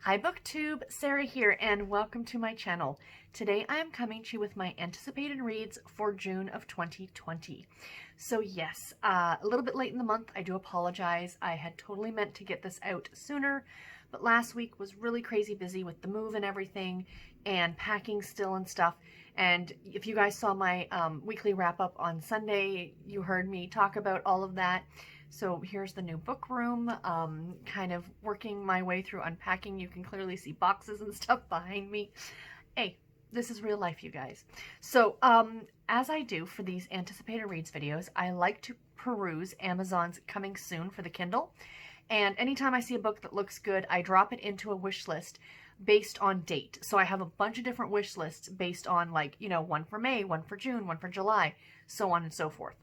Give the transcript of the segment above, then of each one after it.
Hi BookTube, Sarah here, and welcome to my channel. Today I am coming to you with my anticipated reads for June of 2020. So yes, a little bit late in the month, I do apologize. I had totally meant to get this out sooner, but last week was really crazy busy with the move and everything, and packing still and stuff. And if you guys saw my weekly wrap-up on Sunday, you heard me talk about all of that. So here's the new book room, kind of working my way through unpacking. You can clearly see boxes and stuff behind me. Hey, this is real life, you guys. So as I do for these anticipated reads videos, I like to peruse Amazon's coming soon for the Kindle. And anytime I see a book that looks good, I drop it into a wish list based on date. So I have a bunch of different wish lists based on, like, you know, one for May, one for June, one for July, so on and so forth.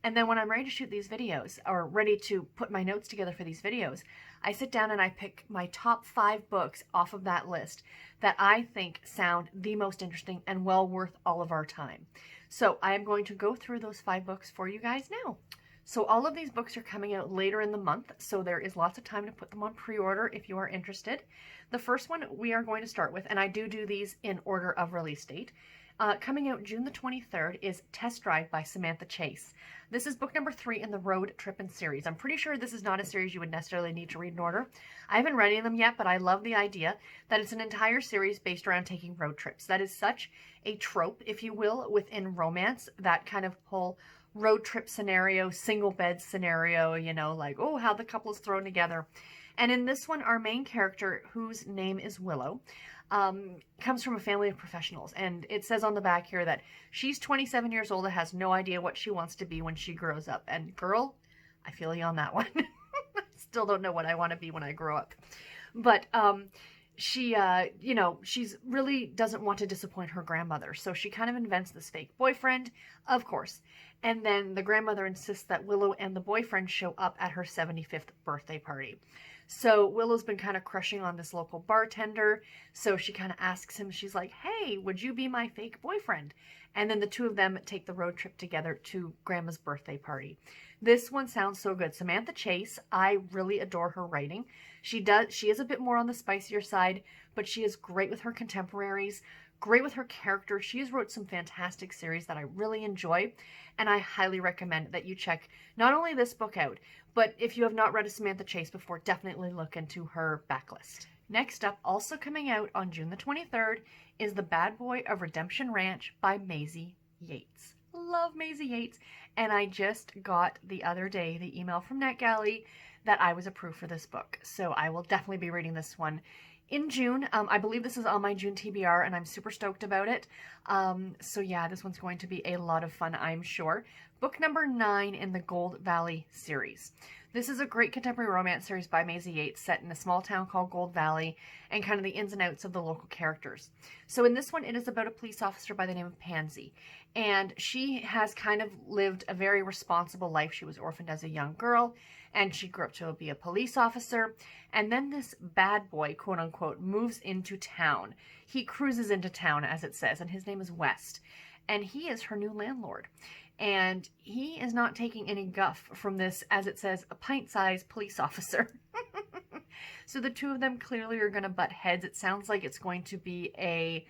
And then when I'm ready to shoot these videos, or ready to put my notes together for these videos, I sit down and I pick my top 5 books off of that list that I think sound the most interesting and well worth all of our time. So I am going to go through those 5 books for you guys now. So all of these books are coming out later in the month, so there is lots of time to put them on pre-order if you are interested. The first one we are going to start with, and I do these in order of release date, coming out June the 23rd is Test Drive by Samantha Chase. This is book number 3 in the Road Trippin' series. I'm pretty sure this is not a series you would necessarily need to read in order. I haven't read any of them yet, but I love the idea that it's an entire series based around taking road trips. That is such a trope, if you will, within romance, that kind of whole road trip scenario, single bed scenario, you know, like, oh, how the couple is thrown together. And in this one, our main character, whose name is Willow, comes from a family of professionals. And it says on the back here that she's 27 years old and has no idea what she wants to be when she grows up. And girl, I feel you on that one. Still don't know what I want to be when I grow up. But she, you know, she's really doesn't want to disappoint her grandmother. So she kind of invents this fake boyfriend, of course. And then the grandmother insists that Willow and the boyfriend show up at her 75th birthday party. So Willow's been kind of crushing on this local bartender. So she kind of asks him, she's like, hey, would you be my fake boyfriend? And then the two of them take the road trip together to Grandma's birthday party. This one sounds so good. Samantha Chase, I really adore her writing. She is a bit more on the spicier side, but she is great with her contemporaries, great with her character. She has wrote some fantastic series that I really enjoy, and I highly recommend that you check not only this book out, but if you have not read a Samantha Chase before, definitely look into her backlist. Next up, also coming out on June the 23rd, is The Bad Boy of Redemption Ranch by Maisey Yates. Love Maisey Yates, and I just got the other day the email from NetGalley that I was approved for this book. So I will definitely be reading this one in June. I believe this is on my June TBR, and I'm super stoked about it. So yeah, this one's going to be a lot of fun, I'm sure. Book number 9 in the Gold Valley series. This is a great contemporary romance series by Maisey Yates set in a small town called Gold Valley and kind of the ins and outs of the local characters. So in this one, it is about a police officer by the name of Pansy. And she has kind of lived a very responsible life. She was orphaned as a young girl, and she grew up to be a police officer. And then this bad boy, quote unquote, moves into town. He cruises into town, as it says, and his name is West. And he is her new landlord. And he is not taking any guff from this, as it says, a pint-sized police officer. So the two of them clearly are going to butt heads. It sounds like it's going to be a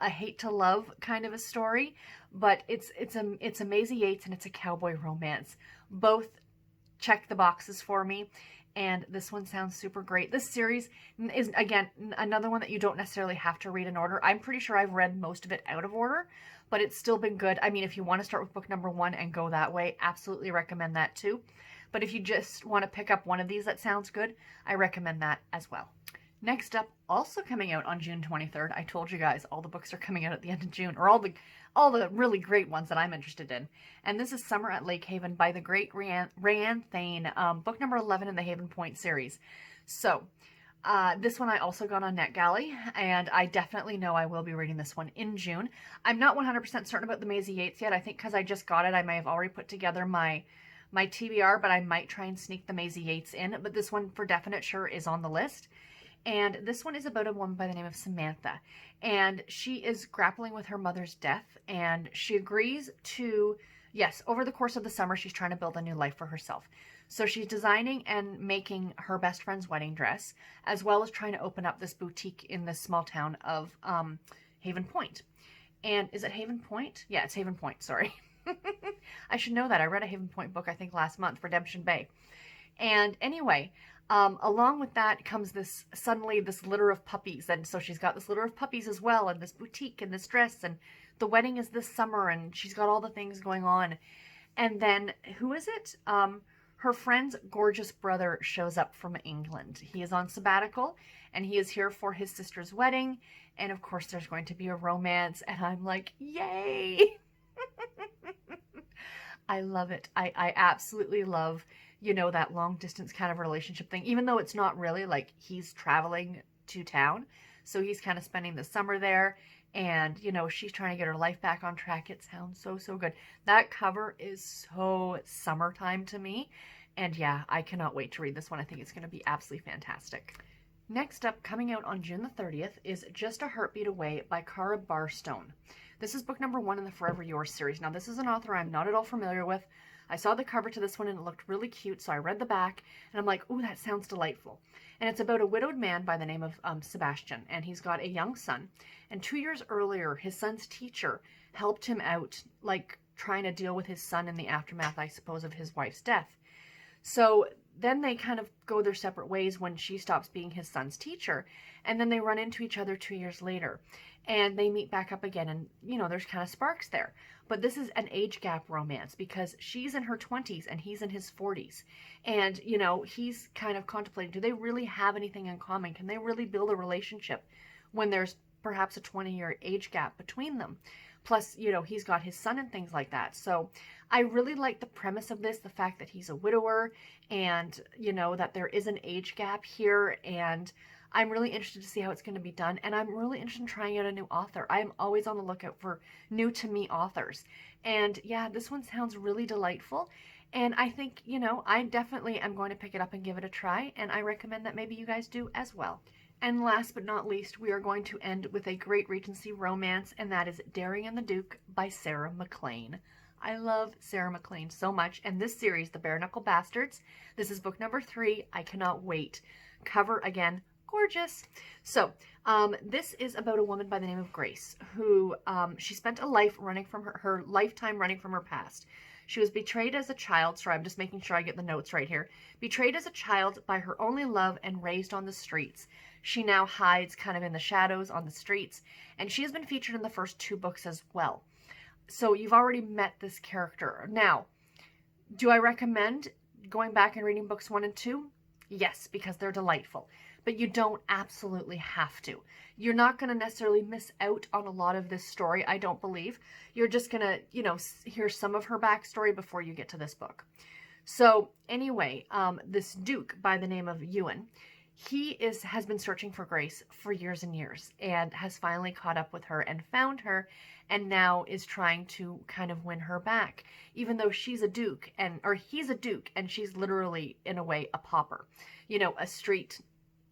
hate to love kind of a story, but it's a Maisey Yates and it's a cowboy romance. Both check the boxes for me, and this one sounds super great. This series is, again, another one that you don't necessarily have to read in order. I'm pretty sure I've read most of it out of order, but it's still been good. I mean, if you want to start with book number 1 and go that way, absolutely recommend that too. But if you just want to pick up one of these that sounds good, I recommend that as well. Next up, also coming out on June 23rd, I told you guys all the books are coming out at the end of June, or all the really great ones that I'm interested in. And this is Summer at Lake Haven by the great RaeAnne Thayne, book number 11 in the Haven Point series. So this one I also got on NetGalley, and I definitely know I will be reading this one in June. I'm not 100% certain about the Maisey Yates yet. I think because I just got it, I may have already put together my TBR, but I might try and sneak the Maisey Yates in. But this one for definite sure is on the list. And this one is about a woman by the name of Samantha. And she is grappling with her mother's death. And she agrees to, yes, over the course of the summer, she's trying to build a new life for herself. So she's designing and making her best friend's wedding dress, as well as trying to open up this boutique in this small town of Haven Point. And is it Haven Point? Yeah, it's Haven Point, sorry. I should know that. I read a Haven Point book, I think, last month, Redemption Bay. And anyway, along with that comes suddenly this litter of puppies. And so she's got this litter of puppies as well, and this boutique and this dress, and the wedding is this summer, and she's got all the things going on. And then, who is it? Her friend's gorgeous brother shows up from England. He is on sabbatical, and he is here for his sister's wedding. And of course, there's going to be a romance, and I'm like, yay! I love it. I absolutely love, you know, that long distance kind of relationship thing, even though it's not really, like, he's traveling to town. So he's kind of spending the summer there, and, you know, she's trying to get her life back on track. It sounds so, so good. That cover is so summertime to me. And yeah, I cannot wait to read this one. I think it's going to be absolutely fantastic. Next up, coming out on June the 30th, is Just a Heartbeat Away by Cara Bastone. This is book number 1 in the Forever Yours series. Now, this is an author I'm not at all familiar with. I saw the cover to this one and it looked really cute, so I read the back and I'm like, ooh, that sounds delightful. And it's about a widowed man by the name of Sebastian, and he's got a young son. And 2 years earlier, his son's teacher helped him out, like trying to deal with his son in the aftermath, I suppose, of his wife's death. So then they kind of go their separate ways when she stops being his son's teacher. And then they run into each other 2 years later. And they meet back up again, and, you know, there's kind of sparks there. But this is an age gap romance because she's in her 20s and he's in his 40s. And, you know, he's kind of contemplating, do they really have anything in common? Can they really build a relationship when there's perhaps a 20-year age gap between them? Plus, you know, he's got his son and things like that. So I really like the premise of this, the fact that he's a widower and, you know, that there is an age gap here. And I'm really interested to see how it's going to be done. And I'm really interested in trying out a new author. I'm always on the lookout for new to me authors. And yeah, this one sounds really delightful. And I think, you know, I definitely am going to pick it up and give it a try. And I recommend that maybe you guys do as well. And last but not least, we are going to end with a great Regency romance, and that is Daring and the Duke by Sarah MacLean. I love Sarah MacLean so much. And this series, The Bare Knuckle Bastards, this is book number 3. I cannot wait. Cover again, gorgeous. So this is about a woman by the name of Grace who she spent a life running from her lifetime running from her past. She was betrayed as a child. Sorry, I'm just making sure I get the notes right here. Betrayed as a child by her only love and raised on the streets. She now hides kind of in the shadows on the streets, and she has been featured in the first 2 books as well. So you've already met this character. Now, do I recommend going back and reading books 1 and 2? Yes, because they're delightful. But you don't absolutely have to. You're not going to necessarily miss out on a lot of this story, I don't believe. You're just going to, you know, hear some of her backstory before you get to this book. So anyway, this Duke by the name of Ewan, he has been searching for Grace for years and years and has finally caught up with her and found her, and now is trying to kind of win her back, even though she's a duke or he's a duke and she's literally in a way a pauper, you know, a street,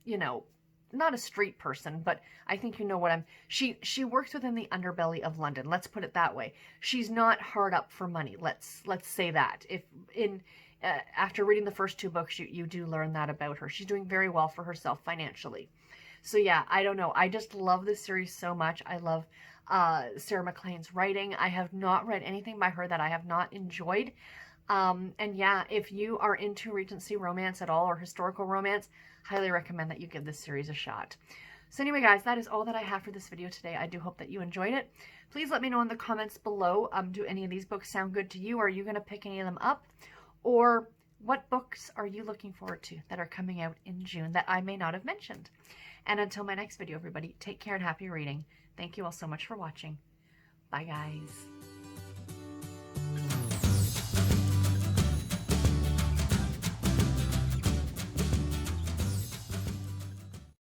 you know, not a street person, but I think you know what she works within the underbelly of London. Let's put it that way. She's not hard up for money. Let's say that. After reading the first 2 books, you do learn that about her. She's doing very well for herself financially. So yeah, I don't know. I just love this series so much. I love Sarah MacLean's writing. I have not read anything by her that I have not enjoyed. And yeah, if you are into Regency romance at all or historical romance, highly recommend that you give this series a shot. So anyway, guys, that is all that I have for this video today. I do hope that you enjoyed it. Please let me know in the comments below. Do any of these books sound good to you? Are you going to pick any of them up? Or what books are you looking forward to that are coming out in June that I may not have mentioned? And until my next video, everybody, take care and happy reading. Thank you all so much for watching. Bye, guys.